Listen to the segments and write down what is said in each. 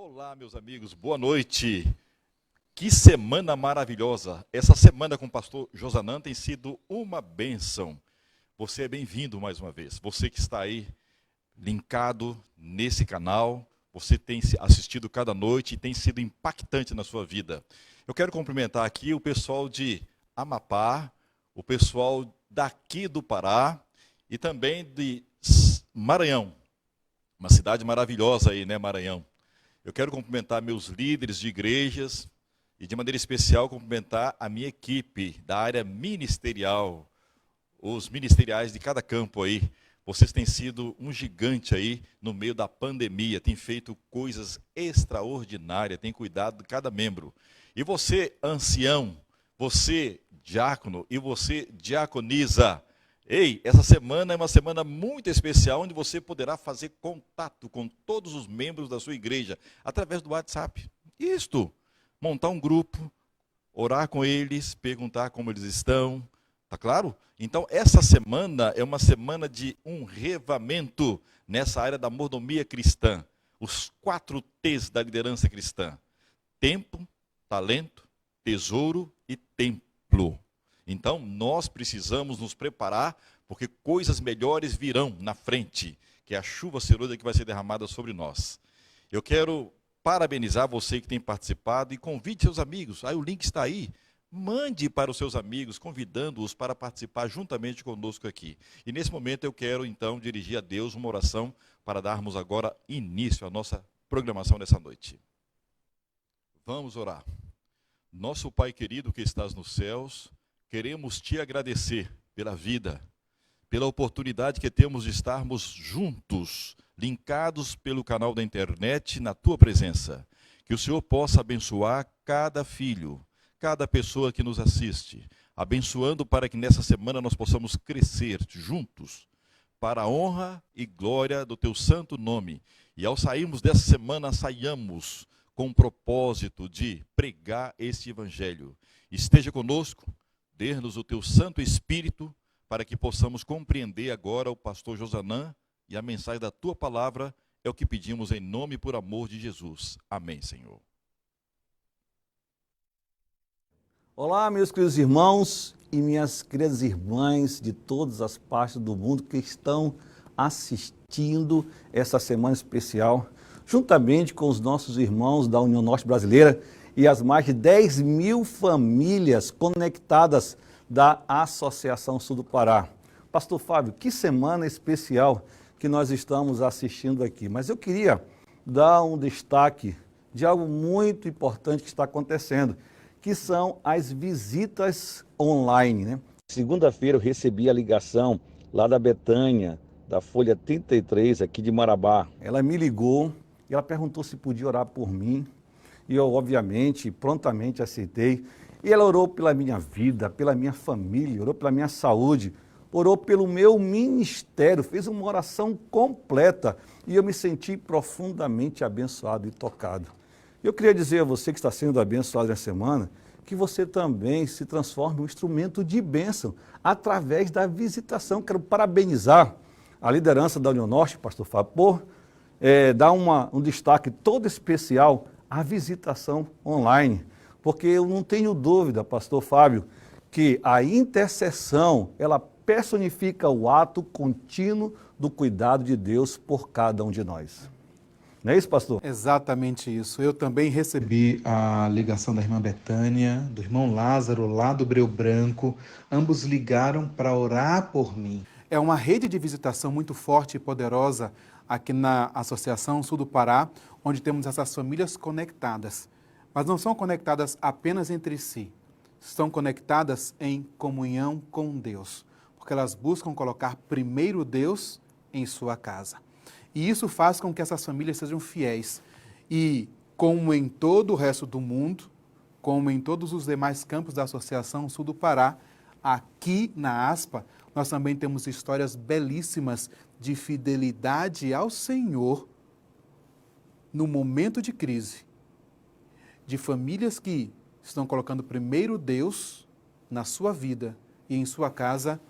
Olá, meus amigos, boa noite. Que semana maravilhosa. Essa semana com o pastor Josanã tem sido uma bênção. Você é bem-vindo mais uma vez. Você que está aí linkado nesse canal, você tem assistido cada noite e tem sido impactante na sua vida. Eu quero cumprimentar aqui o pessoal de Amapá, o pessoal daqui do Pará e também de Maranhão. Uma cidade maravilhosa aí, né, Maranhão? Eu quero cumprimentar meus líderes de igrejas e, de maneira especial, cumprimentar a minha equipe da área ministerial, os ministeriais de cada campo aí. Vocês têm sido um gigante aí no meio da pandemia, têm feito coisas extraordinárias, têm cuidado de cada membro. E você, ancião, você, diácono, e você, diaconisa, ei, essa semana é uma semana muito especial, onde você poderá fazer contato com todos os membros da sua igreja, através do WhatsApp. Isto, montar um grupo, orar com eles, perguntar como eles estão, tá claro? Então, essa semana é uma semana de um revamento nessa área da mordomia cristã. Os 4 T's da liderança cristã: tempo, talento, tesouro e templo. Então, nós precisamos nos preparar, porque coisas melhores virão na frente, que é a chuva serôdia que vai ser derramada sobre nós. Eu quero parabenizar você que tem participado e convide seus amigos. Aí o link está aí. Mande para os seus amigos, convidando-os para participar juntamente conosco aqui. E nesse momento eu quero, então, dirigir a Deus uma oração para darmos agora início à nossa programação dessa noite. Vamos orar. Nosso Pai querido que estás nos céus, queremos te agradecer pela vida, pela oportunidade que temos de estarmos juntos, linkados pelo canal da internet, na tua presença. Que o Senhor possa abençoar cada filho, cada pessoa que nos assiste, abençoando para que nessa semana nós possamos crescer juntos, para a honra e glória do teu santo nome. E ao sairmos dessa semana, saiamos com o propósito de pregar este evangelho. Esteja conosco, dê-nos o teu Santo Espírito, para que possamos compreender agora o pastor Josanã e a mensagem da tua palavra. É o que pedimos em nome e por amor de Jesus. Amém, Senhor. Olá, meus queridos irmãos e minhas queridas irmãs de todas as partes do mundo que estão assistindo essa semana especial, juntamente com os nossos irmãos da União Norte Brasileira e as mais de 10 mil famílias conectadas da Associação Sul do Pará. Pastor Fábio, que semana especial que nós estamos assistindo aqui. Mas eu queria dar um destaque de algo muito importante que está acontecendo, que são as visitas online, né? Segunda-feira eu recebi a ligação lá da Betânia, da Folha 33, aqui de Marabá. Ela me ligou e ela perguntou se podia orar por mim. E eu, obviamente, prontamente aceitei. E ela orou pela minha vida, pela minha família, orou pela minha saúde, orou pelo meu ministério, fez uma oração completa. E eu me senti profundamente abençoado e tocado. Eu queria dizer a você que está sendo abençoado nessa semana, que você também se transforme em um instrumento de bênção através da visitação. Quero parabenizar a liderança da União Norte, pastor Fábio, por dar um destaque todo especial à visitação online. Porque eu não tenho dúvida, pastor Fábio, que a intercessão, ela personifica o ato contínuo do cuidado de Deus por cada um de nós. Não é isso, pastor? Exatamente isso. Eu também recebi a ligação da irmã Betânia, do irmão Lázaro, lá do Breu Branco. Ambos ligaram para orar por mim. É uma rede de visitação muito forte e poderosa aqui na Associação Sul do Pará, onde temos essas famílias conectadas. Mas não são conectadas apenas entre si, estão conectadas em comunhão com Deus, porque elas buscam colocar primeiro Deus em sua casa. E isso faz com que essas famílias sejam fiéis. E, como em todo o resto do mundo, como em todos os demais campos da Associação Sul do Pará, aqui na ASPA, nós também temos histórias belíssimas de fidelidade ao Senhor no momento de crise. De famílias que estão colocando primeiro Deus na sua vida e em sua casa,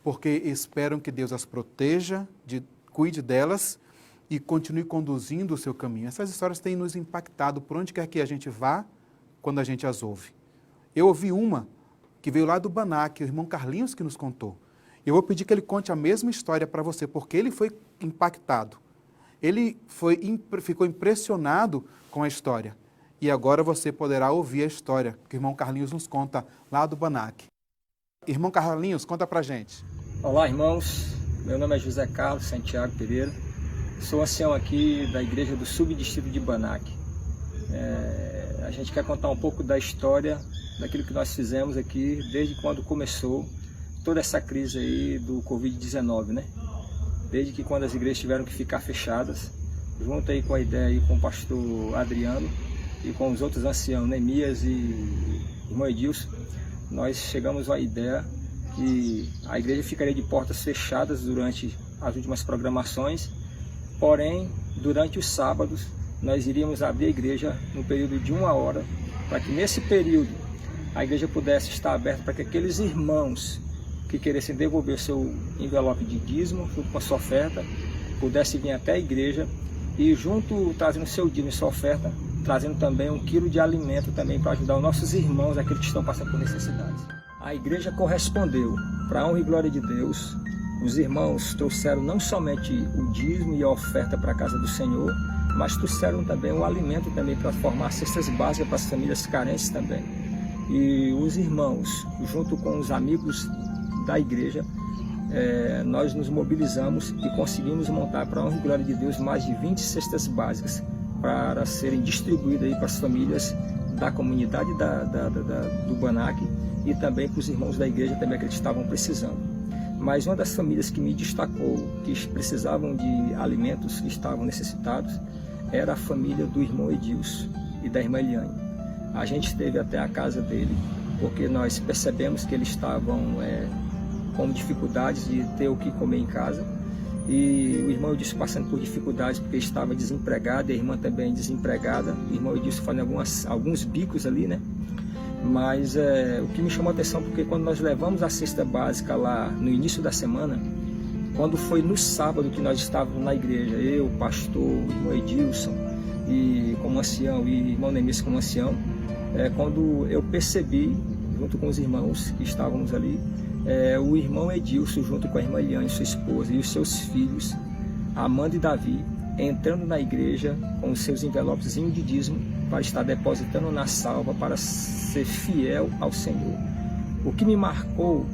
porque esperam que Deus as proteja, cuide delas e continue conduzindo o seu caminho. Essas histórias têm nos impactado por onde quer que a gente vá, quando a gente as ouve. Eu ouvi uma que veio lá do Banac, o irmão Carlinhos que nos contou. Eu vou pedir que ele conte a mesma história para você, porque ele foi impactado. Ele ficou impressionado com a história. E agora você poderá ouvir a história que o irmão Carlinhos nos conta lá do Banac. Irmão Carlinhos, conta pra gente. Olá, irmãos. Meu nome é José Carlos Santiago Pereira. Sou ancião aqui da igreja do subdistrito de Banac. A gente quer contar um pouco da história, daquilo que nós fizemos aqui, desde quando começou toda essa crise aí do Covid-19, né? Desde que quando as igrejas tiveram que ficar fechadas, junto aí com a ideia aí com o pastor Adriano e com os outros anciãos, Neemias e irmão Edilson, nós chegamos à ideia que a igreja ficaria de portas fechadas durante as últimas programações, porém, durante os sábados, nós iríamos abrir a igreja no período de 1 hora, para que nesse período a igreja pudesse estar aberta para que aqueles irmãos que queressem devolver o seu envelope de dízimo, junto com a sua oferta, pudessem vir até a igreja e junto, trazendo seu dízimo e sua oferta, trazendo também 1 quilo de alimento também para ajudar os nossos irmãos, aqueles que estão passando por necessidades. A igreja correspondeu, para a honra e glória de Deus. Os irmãos trouxeram não somente o dízimo e a oferta para a casa do Senhor, mas trouxeram também o alimento também para formar cestas básicas para as famílias carentes também. E os irmãos, junto com os amigos da igreja, nós nos mobilizamos e conseguimos montar, para a honra e glória de Deus, mais de 20 cestas básicas para serem distribuídas aí para as famílias da comunidade do Banac e também para os irmãos da igreja também que eles estavam precisando. Mas uma das famílias que me destacou, que precisavam de alimentos, que estavam necessitados, era a família do irmão Edilson e da irmã Eliane. A gente esteve até a casa dele, porque nós percebemos que eles estavam com dificuldades de ter o que comer em casa. E o irmão Edilson passando por dificuldades porque estava desempregado, e a irmã também desempregada. O irmão Edilson fazendo alguns bicos ali, né? Mas o que me chamou a atenção, porque quando nós levamos a cesta básica lá no início da semana, quando foi no sábado que nós estávamos na igreja, eu, o pastor, o irmão Edilson, e como ancião, e o irmão Neemias como ancião, quando eu percebi, junto com os irmãos que estávamos ali, o irmão Edilson, junto com a irmã Eliane, sua esposa, e os seus filhos, Amanda e Davi, entrando na igreja com os seus envelopes de dízimo para estar depositando na salva para ser fiel ao Senhor. O que me marcou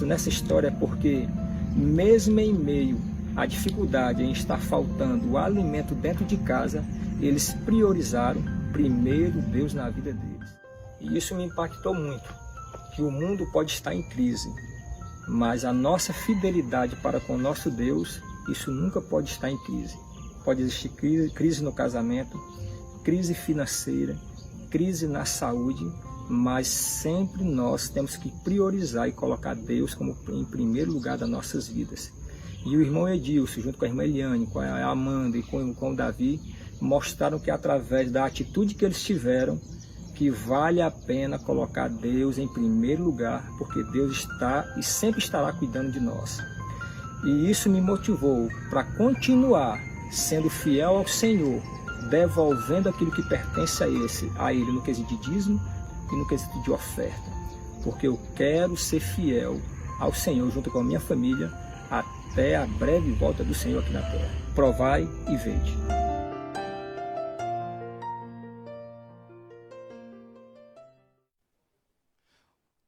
nessa história é porque, mesmo em meio à dificuldade em estar faltando o alimento dentro de casa, eles priorizaram primeiro Deus na vida deles. E isso me impactou muito, que o mundo pode estar em crise, mas a nossa fidelidade para com o nosso Deus, isso nunca pode estar em crise. Pode existir crise no casamento, crise financeira, crise na saúde, mas sempre nós temos que priorizar e colocar Deus como em primeiro lugar das nossas vidas. E o irmão Edilson, junto com a irmã Eliane, com a Amanda e com o Davi, mostraram que através da atitude que eles tiveram, que vale a pena colocar Deus em primeiro lugar, porque Deus está e sempre estará cuidando de nós. E isso me motivou para continuar sendo fiel ao Senhor, devolvendo aquilo que pertence a Ele no quesito de dízimo e no quesito de oferta, porque eu quero ser fiel ao Senhor junto com a minha família até a breve volta do Senhor aqui na terra. Provai e vede.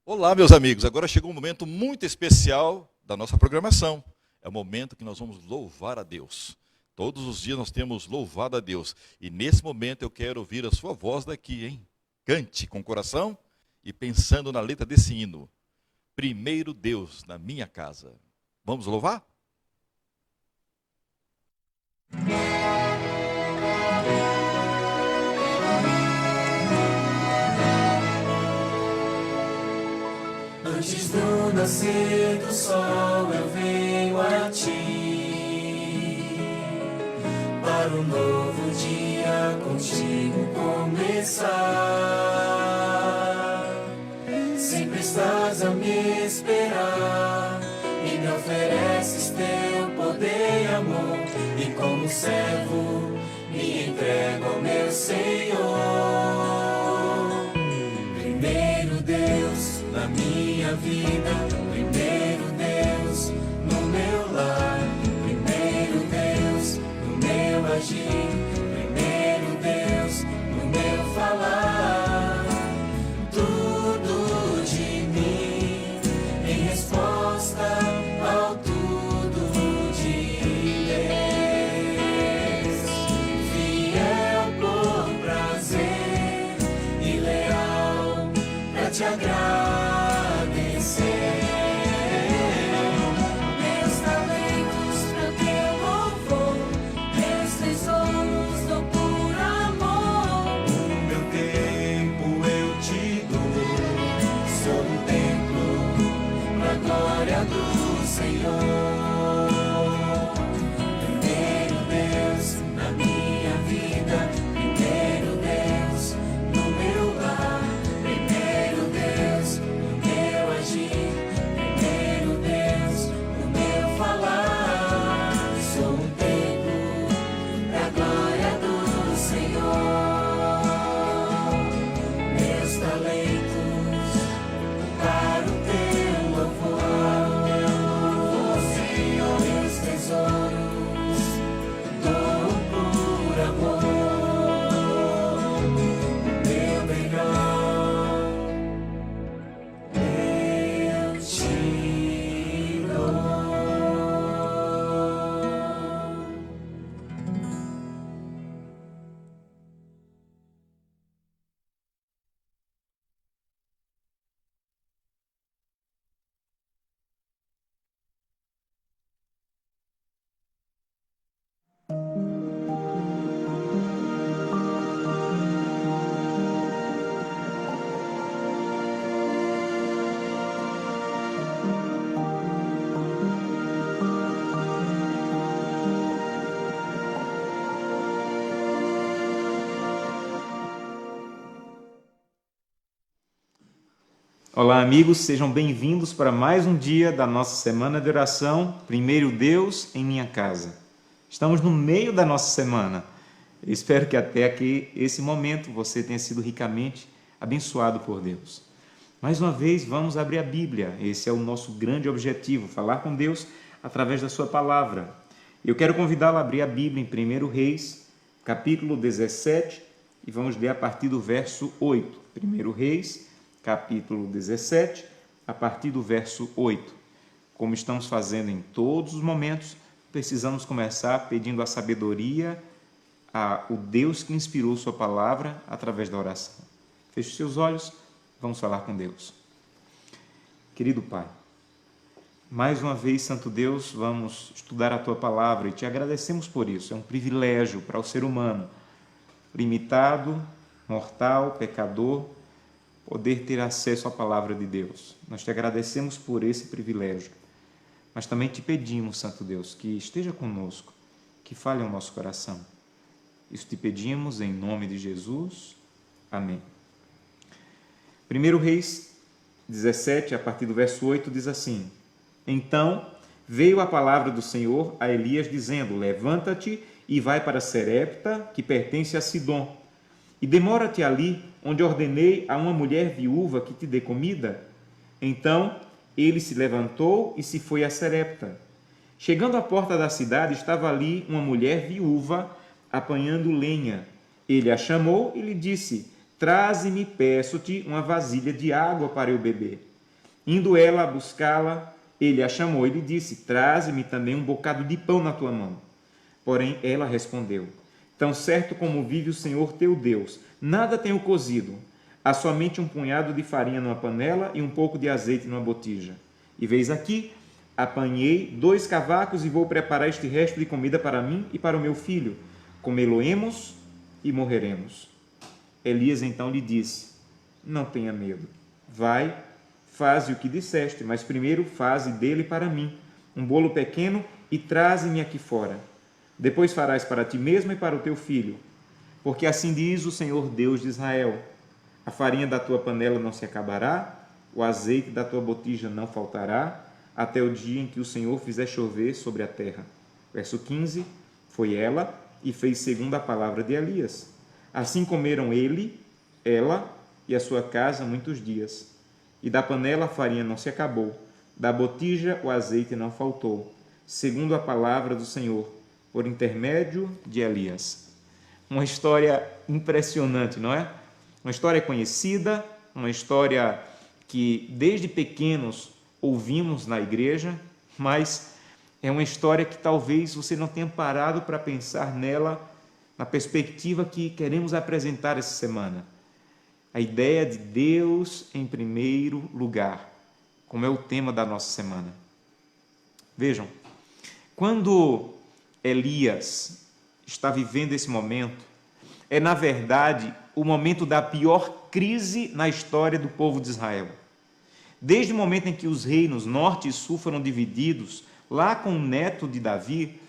Olá, meus amigos. Agora chegou um momento muito especial da nossa programação. É o momento que nós vamos louvar a Deus. Todos os dias nós temos louvado a Deus. E nesse momento eu quero ouvir a sua voz daqui, hein? Cante com o coração e pensando na letra desse hino. Primeiro Deus na minha casa. Vamos louvar? Antes do nascer do sol eu venho a ti, para um novo dia contigo começar. Sempre estás a me esperar e me ofereces teu poder e amor, e como servo meu Senhor. Primeiro Deus na minha vida, primeiro Deus no meu lar, primeiro Deus no meu agir, primeiro Deus no meu falar. Tudo de mim em resposta ao tudo de Deus. Fiel por prazer e leal pra te agradecer. Meus talentos pra teu louvor, meus tesouros dou por amor. O meu tempo eu te dou, sou um templo pra glória do Senhor. Primeiro Deus na minha vida, primeiro Deus no meu lar, primeiro Deus no meu agir, primeiro Deus no meu falar. Sou um templo pra glória do Senhor. Meus talentos para o teu louvor, Senhor, meus tesouros dou por amor. Meu melhor eu te dou. Olá, amigos, sejam bem-vindos para mais um dia da nossa semana de oração, Primeiro Deus em Minha Casa. Estamos no meio da nossa semana. Eu espero que até aqui, esse momento, você tenha sido ricamente abençoado por Deus. Mais uma vez, vamos abrir a Bíblia. Esse é o nosso grande objetivo, falar com Deus através da sua palavra. Eu quero convidá-lo a abrir a Bíblia em 1 Reis, capítulo 17, e vamos ler a partir do verso 8. 1 Reis, capítulo 17, a partir do verso 8. Como estamos fazendo em todos os momentos, precisamos começar pedindo a sabedoria ao Deus que inspirou sua palavra através da oração. Feche seus olhos, vamos falar com Deus. Querido Pai, mais uma vez, Santo Deus, vamos estudar a Tua palavra e te agradecemos por isso. É um privilégio para o ser humano, limitado, mortal, pecador, poder ter acesso à palavra de Deus. Nós te agradecemos por esse privilégio, mas também te pedimos, Santo Deus, que esteja conosco, que fale ao nosso coração. Isso te pedimos em nome de Jesus. Amém. 1 Reis 17, a partir do verso 8, diz assim: Então veio a palavra do Senhor a Elias, dizendo: Levanta-te e vai para Serepta, que pertence a Sidom, e demora-te ali, onde ordenei a uma mulher viúva que te dê comida. Então ele se levantou e se foi a Serepta. Chegando à porta da cidade, estava ali uma mulher viúva apanhando lenha. Ele a chamou e lhe disse: Traze-me, peço-te, uma vasilha de água para eu beber. Indo ela a buscá-la, ele a chamou e lhe disse: Traze-me também um bocado de pão na tua mão. Porém ela respondeu: Tão certo como vive o Senhor teu Deus, nada tenho cozido. Há somente um punhado de farinha numa panela e um pouco de azeite numa botija. E veis aqui, apanhei 2 cavacos e vou preparar este resto de comida para mim e para o meu filho. Comê-lo-emos e morreremos. Elias então lhe disse: Não tenha medo. Vai, faze o que disseste, mas primeiro faze dele para mim um bolo pequeno e traze-me aqui fora. Depois farás para ti mesmo e para o teu filho. Porque assim diz o Senhor Deus de Israel: a farinha da tua panela não se acabará, o azeite da tua botija não faltará, até o dia em que o Senhor fizer chover sobre a terra. Verso 15, foi ela e fez segundo a palavra de Elias. Assim comeram ele, ela e a sua casa muitos dias. E da panela a farinha não se acabou, da botija o azeite não faltou, segundo a palavra do Senhor, por intermédio de Elias. Uma história impressionante, não é? Uma história conhecida, uma história que desde pequenos ouvimos na igreja, mas é uma história que talvez você não tenha parado para pensar nela na perspectiva que queremos apresentar essa semana. A ideia de Deus em primeiro lugar, como é o tema da nossa semana. Vejam, quando Elias está vivendo esse momento, é na verdade o momento da pior crise na história do povo de Israel. Desde o momento em que os reinos norte e sul foram divididos, lá com o neto de Davi,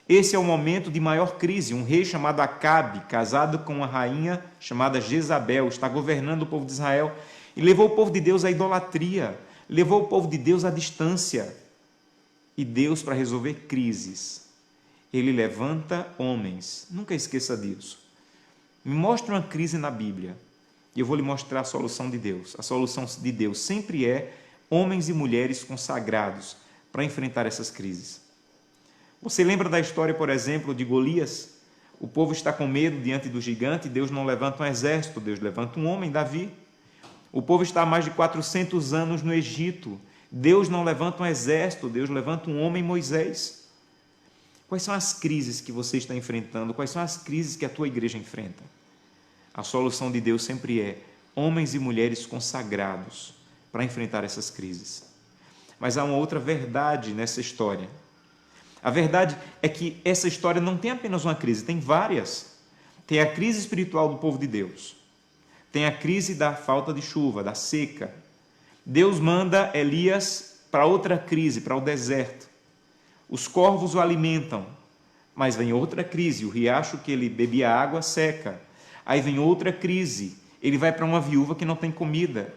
esse é o momento de maior crise. Um rei chamado Acabe, casado com uma rainha chamada Jezabel, está governando o povo de Israel e levou o povo de Deus à idolatria, levou o povo de Deus à distância. E Deus, para resolver crises, ele levanta homens. Nunca esqueça disso. Me mostre uma crise na Bíblia e eu vou lhe mostrar a solução de Deus. A solução de Deus sempre é homens e mulheres consagrados para enfrentar essas crises. Você lembra da história, por exemplo, de Golias? O povo está com medo diante do gigante, Deus não levanta um exército, Deus levanta um homem, Davi. O povo está há mais de 400 anos no Egito, Deus não levanta um exército, Deus levanta um homem, Moisés. Quais são as crises que você está enfrentando? Quais são as crises que a tua igreja enfrenta? A solução de Deus sempre é homens e mulheres consagrados para enfrentar essas crises. Mas há uma outra verdade nessa história. A verdade é que essa história não tem apenas uma crise, tem várias. Tem a crise espiritual do povo de Deus. Tem a crise da falta de chuva, da seca. Deus manda Elias para outra crise, para o deserto. Os corvos o alimentam, mas vem outra crise, o riacho que ele bebia água seca. Aí vem outra crise, ele vai para uma viúva que não tem comida.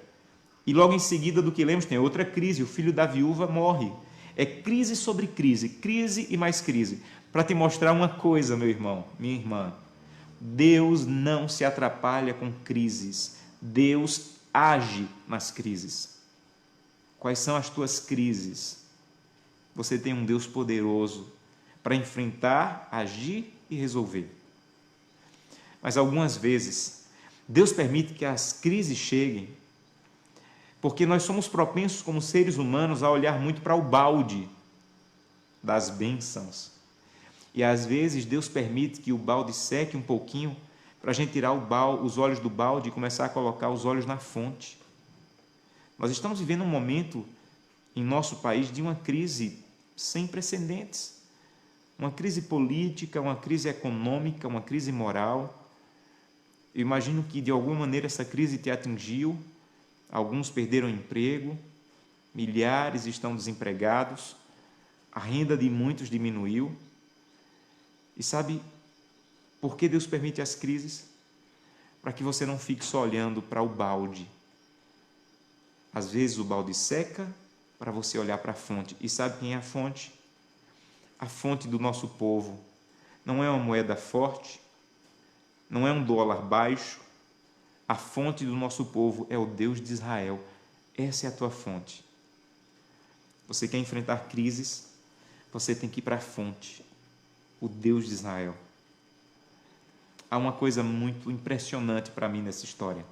E logo em seguida do que lemos tem outra crise, o filho da viúva morre. É crise sobre crise, crise e mais crise. Para te mostrar uma coisa, meu irmão, minha irmã, Deus não se atrapalha com crises, Deus age nas crises. Quais são as tuas crises? Você tem um Deus poderoso para enfrentar, agir e resolver. Mas algumas vezes, Deus permite que as crises cheguem, porque nós somos propensos como seres humanos a olhar muito para o balde das bênçãos. E às vezes Deus permite que o balde seque um pouquinho para a gente tirar os olhos do balde e começar a colocar os olhos na fonte. Nós estamos vivendo um momento em nosso país de uma crise sem precedentes. Uma crise política, uma crise econômica, uma crise moral. Eu imagino que de alguma maneira essa crise te atingiu. Alguns perderam emprego, milhares estão desempregados, a renda de muitos diminuiu. E sabe por que Deus permite as crises? Para que você não fique só olhando para o balde. Às vezes o balde seca para você olhar para a fonte. E sabe quem é a fonte? A fonte do nosso povo. Não é uma moeda forte, não é um dólar baixo. A fonte do nosso povo é o Deus de Israel. Essa é a tua fonte. Você quer enfrentar crises? Você tem que ir para a fonte, o Deus de Israel. Há uma coisa muito impressionante para mim nessa história.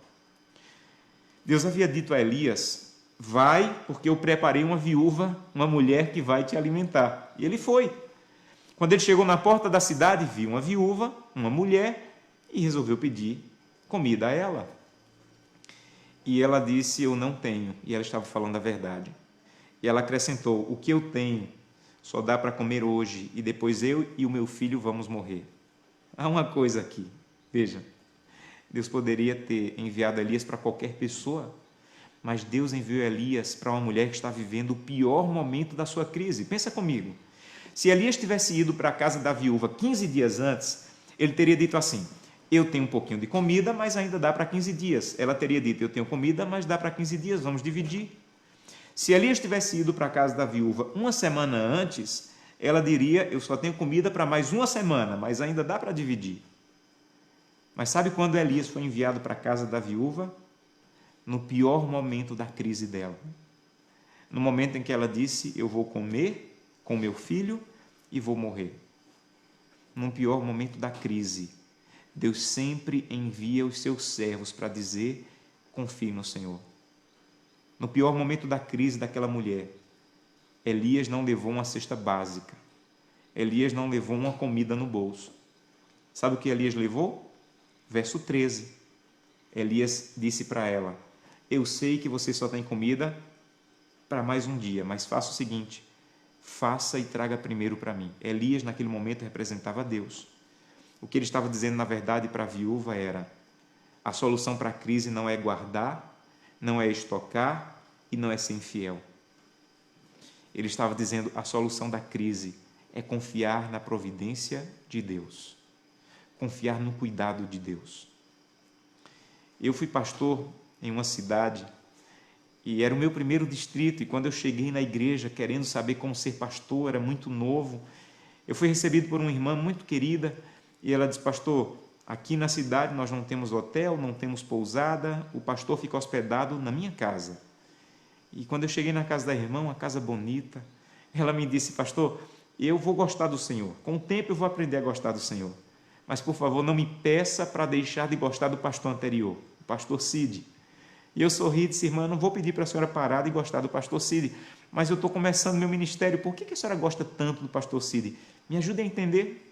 Deus havia dito a Elias: vai, porque eu preparei uma viúva, uma mulher que vai te alimentar. E ele foi. Quando ele chegou na porta da cidade, viu uma viúva, uma mulher, e resolveu pedir comida a ela. E ela disse: eu não tenho. E ela estava falando a verdade. E ela acrescentou: o que eu tenho só dá para comer hoje, e depois eu e o meu filho vamos morrer. Há uma coisa aqui, veja, Deus poderia ter enviado Elias para qualquer pessoa, mas Deus enviou Elias para uma mulher que está vivendo o pior momento da sua crise. Pensa comigo, se Elias tivesse ido para a casa da viúva 15 dias antes, ele teria dito assim: eu tenho um pouquinho de comida, mas ainda dá para 15 dias. Ela teria dito: eu tenho comida, mas dá para 15 dias, vamos dividir. Se Elias tivesse ido para a casa da viúva uma semana antes, ela diria: eu só tenho comida para mais uma semana, mas ainda dá para dividir. Mas sabe quando Elias foi enviado para a casa da viúva? No pior momento da crise dela. No momento em que ela disse, eu vou comer com meu filho e vou morrer. No pior momento da crise, Deus sempre envia os seus servos para dizer, confie no Senhor. No pior momento da crise daquela mulher, Elias não levou uma cesta básica. Elias não levou uma comida no bolso. Sabe o que Elias levou? Verso 13. Elias disse para ela, eu sei que você só tem comida para mais um dia, mas faça o seguinte, faça e traga primeiro para mim. Elias, naquele momento, representava Deus. O que ele estava dizendo, na verdade, para a viúva era, a solução para a crise não é guardar, não é estocar e não é ser infiel. Ele estava dizendo, a solução da crise é confiar na providência de Deus. Confiar no cuidado de Deus. Eu fui pastor em uma cidade e era o meu primeiro distrito, e quando eu cheguei na igreja querendo saber como ser pastor, era muito novo, eu fui recebido por uma irmã muito querida e ela disse, pastor, aqui na cidade nós não temos hotel, não temos pousada, o pastor fica hospedado na minha casa. E quando eu cheguei na casa da irmã, uma casa bonita, ela me disse, pastor, eu vou gostar do Senhor, com o tempo eu vou aprender a gostar do Senhor, mas por favor não me peça para deixar de gostar do pastor anterior, o pastor Cid. E eu sorri e disse, irmã, não vou pedir para a senhora parar de gostar do pastor Cid, mas eu estou começando meu ministério, por que a senhora gosta tanto do pastor Cid? Me ajude a entender.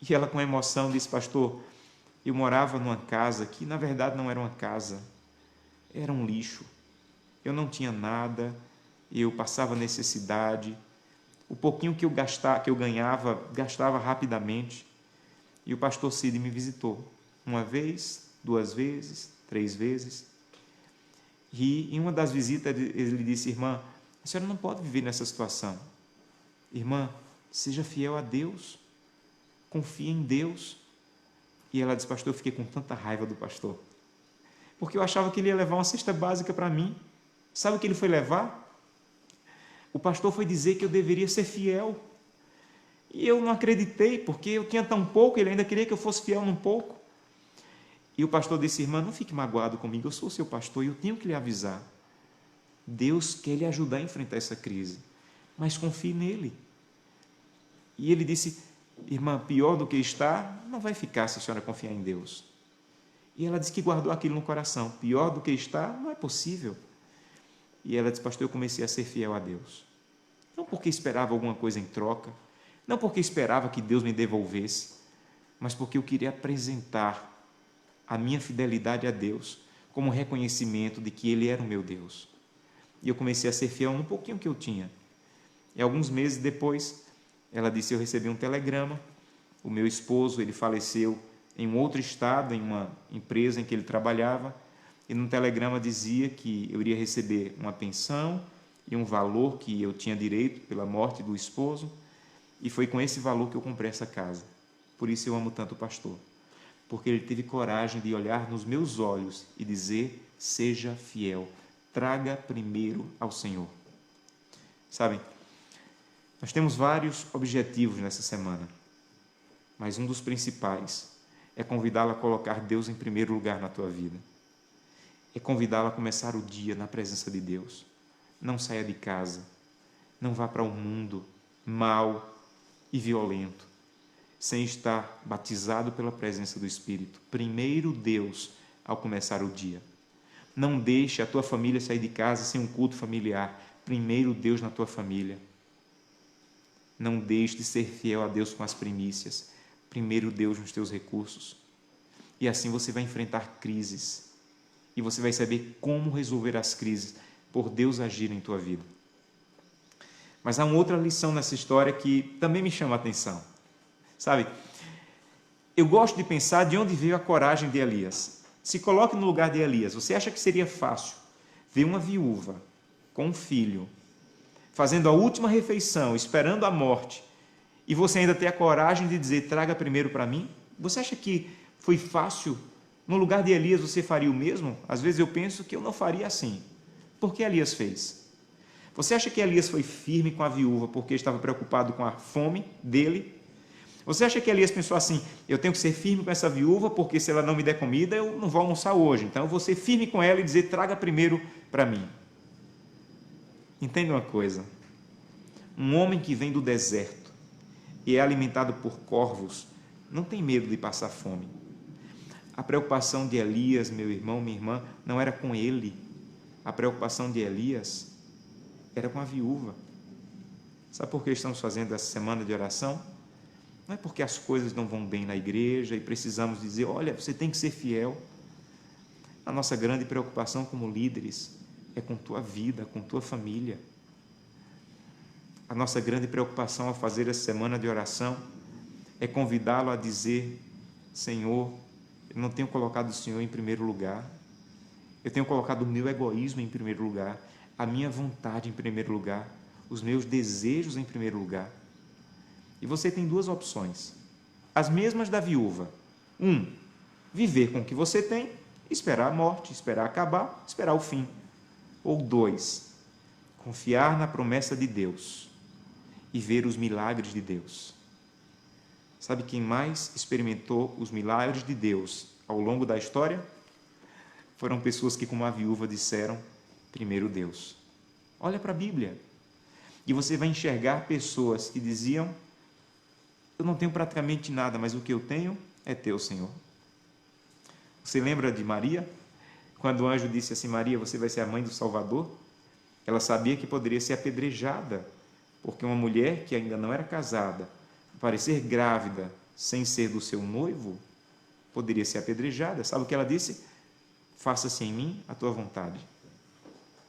E ela com emoção disse, pastor, eu morava numa casa que na verdade não era uma casa, era um lixo. Eu não tinha nada, eu passava necessidade, o pouquinho que eu ganhava, gastava rapidamente. E o pastor Cid me visitou, uma vez, 2 vezes, 3 vezes. E em uma das visitas ele disse, irmã, a senhora não pode viver nessa situação. Irmã, seja fiel a Deus, confie em Deus. E ela disse, pastor, eu fiquei com tanta raiva do pastor, porque eu achava que ele ia levar uma cesta básica para mim. Sabe o que ele foi levar? O pastor foi dizer que eu deveria ser fiel. E eu não acreditei, porque eu tinha tão pouco, ele ainda queria que eu fosse fiel num pouco. E o pastor disse, irmã, não fique magoado comigo, eu sou seu pastor e eu tenho que lhe avisar. Deus quer lhe ajudar a enfrentar essa crise, mas confie nele. E ele disse, irmã, pior do que está, não vai ficar se a senhora confiar em Deus. E ela disse que guardou aquilo no coração, pior do que está, não é possível. E ela disse, pastor, eu comecei a ser fiel a Deus. Não porque esperava alguma coisa em troca, não porque esperava que Deus me devolvesse, mas porque eu queria apresentar a minha fidelidade a Deus como reconhecimento de que Ele era o meu Deus. E eu comecei a ser fiel no pouquinho que eu tinha. E alguns meses depois, ela disse, eu recebi um telegrama, o meu esposo, ele faleceu em um outro estado, em uma empresa em que ele trabalhava, e no telegrama dizia que eu iria receber uma pensão e um valor que eu tinha direito pela morte do esposo, e foi com esse valor que eu comprei essa casa. Por isso eu amo tanto o pastor, porque ele teve coragem de olhar nos meus olhos e dizer, seja fiel, traga primeiro ao Senhor. Sabem, nós temos vários objetivos nessa semana, mas um dos principais é convidá-la a colocar Deus em primeiro lugar na tua vida. É convidá-la a começar o dia na presença de Deus. Não saia de casa, não vá para um mundo mau e violento, sem estar batizado pela presença do Espírito. Primeiro Deus ao começar o dia. Não deixe a tua família sair de casa sem um culto familiar. Primeiro Deus na tua família. Não deixe de ser fiel a Deus com as primícias. Primeiro Deus nos teus recursos. E assim você vai enfrentar crises. E você vai saber como resolver as crises por Deus agir em tua vida. Mas há uma outra lição nessa história que também me chama a atenção. Sabe, eu gosto de pensar de onde veio a coragem de Elias. Se coloque no lugar de Elias. Você acha que seria fácil ver uma viúva com um filho, fazendo a última refeição, esperando a morte, e você ainda ter a coragem de dizer, traga primeiro para mim? Você acha que foi fácil? No lugar de Elias, você faria o mesmo? Às vezes eu penso que eu não faria assim. Por que Elias fez? Você acha que Elias foi firme com a viúva porque estava preocupado com a fome dele? Você acha que Elias pensou assim, eu tenho que ser firme com essa viúva, porque se ela não me der comida, eu não vou almoçar hoje. Então eu vou ser firme com ela e dizer, traga primeiro para mim. Entenda uma coisa, um homem que vem do deserto e é alimentado por corvos, não tem medo de passar fome. A preocupação de Elias, meu irmão, minha irmã, não era com ele. A preocupação de Elias era com a viúva. Sabe por que estamos fazendo essa semana de oração? Não é porque as coisas não vão bem na igreja e precisamos dizer, olha, você tem que ser fiel. A nossa grande preocupação como líderes é com tua vida, com tua família. A nossa grande preocupação ao fazer essa semana de oração é convidá-lo a dizer, Senhor, eu não tenho colocado o Senhor em primeiro lugar, eu tenho colocado o meu egoísmo em primeiro lugar, a minha vontade em primeiro lugar, os meus desejos em primeiro lugar. E você tem duas opções, as mesmas da viúva. Viver com o que você tem, esperar a morte, esperar acabar, esperar o fim. Ou 2, confiar na promessa de Deus e ver os milagres de Deus. Sabe quem mais experimentou os milagres de Deus ao longo da história? Foram pessoas que, como a viúva, disseram, primeiro Deus. Olha para a Bíblia. E você vai enxergar pessoas que diziam, eu não tenho praticamente nada, mas o que eu tenho é teu, Senhor. Você lembra de Maria? Quando o anjo disse assim, Maria, você vai ser a mãe do Salvador? Ela sabia que poderia ser apedrejada, porque uma mulher que ainda não era casada, parecer grávida sem ser do seu noivo, poderia ser apedrejada. Sabe o que ela disse? Faça-se em mim a tua vontade.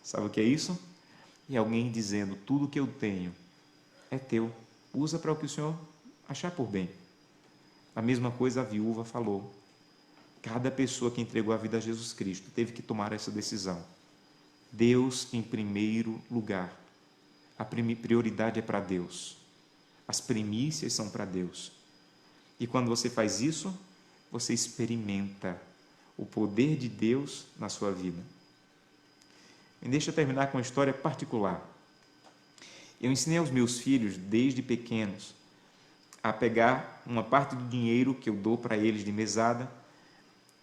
Sabe o que é isso? E alguém dizendo, tudo que eu tenho é teu, usa para o que o Senhor achar por bem. A mesma coisa a viúva falou. Cada pessoa que entregou a vida a Jesus Cristo teve que tomar essa decisão. Deus em primeiro lugar. A prioridade é para Deus. As primícias são para Deus. E quando você faz isso, você experimenta o poder de Deus na sua vida. E deixa eu terminar com uma história particular. Eu ensinei aos meus filhos, desde pequenos, a pegar uma parte do dinheiro que eu dou para eles de mesada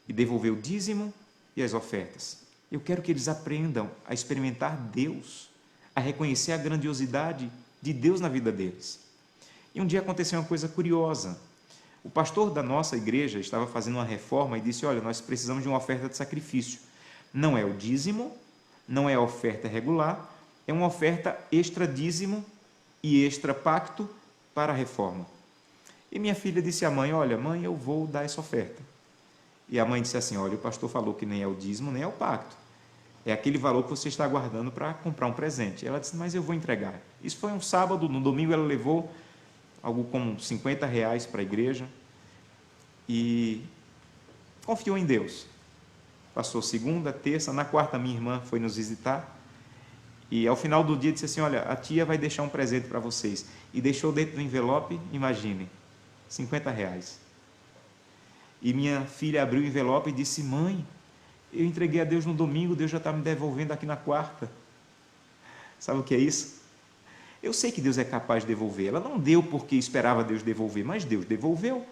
e devolver o dízimo e as ofertas. Eu quero que eles aprendam a experimentar Deus, a reconhecer a grandiosidade de Deus na vida deles. E um dia aconteceu uma coisa curiosa. O pastor da nossa igreja estava fazendo uma reforma e disse, olha, nós precisamos de uma oferta de sacrifício. Não é o dízimo, não é a oferta regular, é uma oferta extra dízimo e extra pacto para a reforma. E minha filha disse à mãe, olha, mãe, eu vou dar essa oferta. E a mãe disse assim, olha, o pastor falou que nem é o dízimo, nem é o pacto. É aquele valor que você está guardando para comprar um presente. Ela disse, mas eu vou entregar. Isso foi um sábado, no domingo ela levou algo como R$50 para a igreja e confiou em Deus. Passou segunda, terça, na quarta minha irmã foi nos visitar e ao final do dia disse assim, olha, a tia vai deixar um presente para vocês. E deixou dentro do envelope, imagine, R$50. E minha filha abriu o envelope e disse, mãe, eu entreguei a Deus no domingo, Deus já está me devolvendo aqui na quarta. Sabe o que é isso? Eu sei que Deus é capaz de devolver. Ela não deu porque esperava Deus devolver, mas Deus devolveu.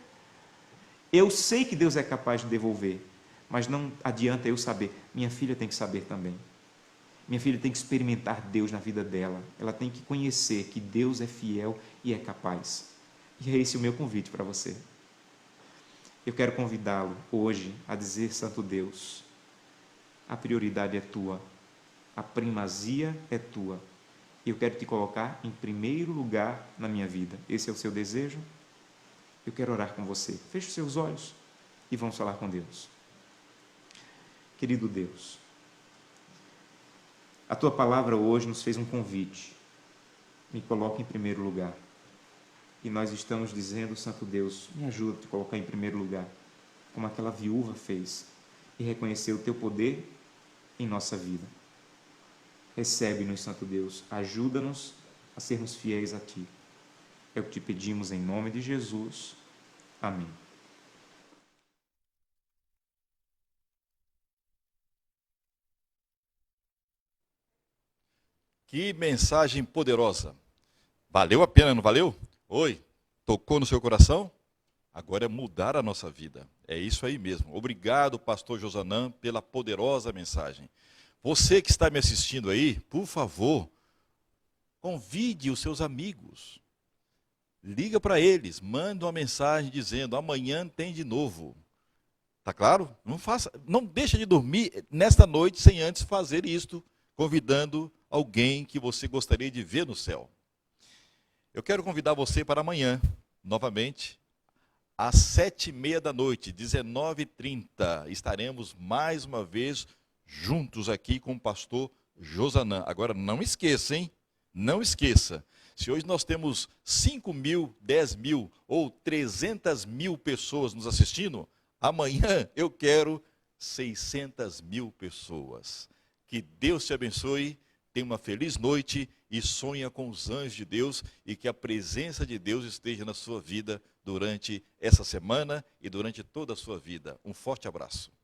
Eu sei que Deus é capaz de devolver, mas não adianta eu saber. Minha filha tem que saber também. Minha filha tem que experimentar Deus na vida dela. Ela tem que conhecer que Deus é fiel e é capaz. E é esse o meu convite para você. Eu quero convidá-lo hoje a dizer, Santo Deus, a prioridade é tua, a primazia é tua. Eu quero te colocar em primeiro lugar na minha vida. Esse é o seu desejo? Eu quero orar com você. Feche os seus olhos e vamos falar com Deus. Querido Deus, a tua palavra hoje nos fez um convite. Me coloque em primeiro lugar. E nós estamos dizendo, Santo Deus, me ajuda a te colocar em primeiro lugar, como aquela viúva fez, e reconhecer o teu poder em nossa vida. Recebe-nos, Santo Deus, ajuda-nos a sermos fiéis a Ti. É o que te pedimos em nome de Jesus. Amém. Que mensagem poderosa. Valeu a pena, não valeu? Oi, Tocou no seu coração? Agora é mudar a nossa vida. É isso aí mesmo. Obrigado, pastor Josanã, pela poderosa mensagem. Você que está me assistindo aí, por favor, convide os seus amigos. Liga para eles, manda uma mensagem dizendo: amanhã tem de novo. Tá claro? Não deixa de dormir nesta noite sem antes fazer isto, convidando alguém que você gostaria de ver no céu. Eu quero convidar você para amanhã, novamente, às 7h30 da noite, 19h30. Estaremos mais uma vez juntos aqui com o pastor Josanã. Agora, não esqueça, hein? Não esqueça. Se hoje nós temos 5.000, 10.000 ou 300.000 pessoas nos assistindo, amanhã eu quero 600.000 pessoas. Que Deus te abençoe, tenha uma feliz noite e sonha com os anjos de Deus e que a presença de Deus esteja na sua vida durante essa semana e durante toda a sua vida. Um forte abraço.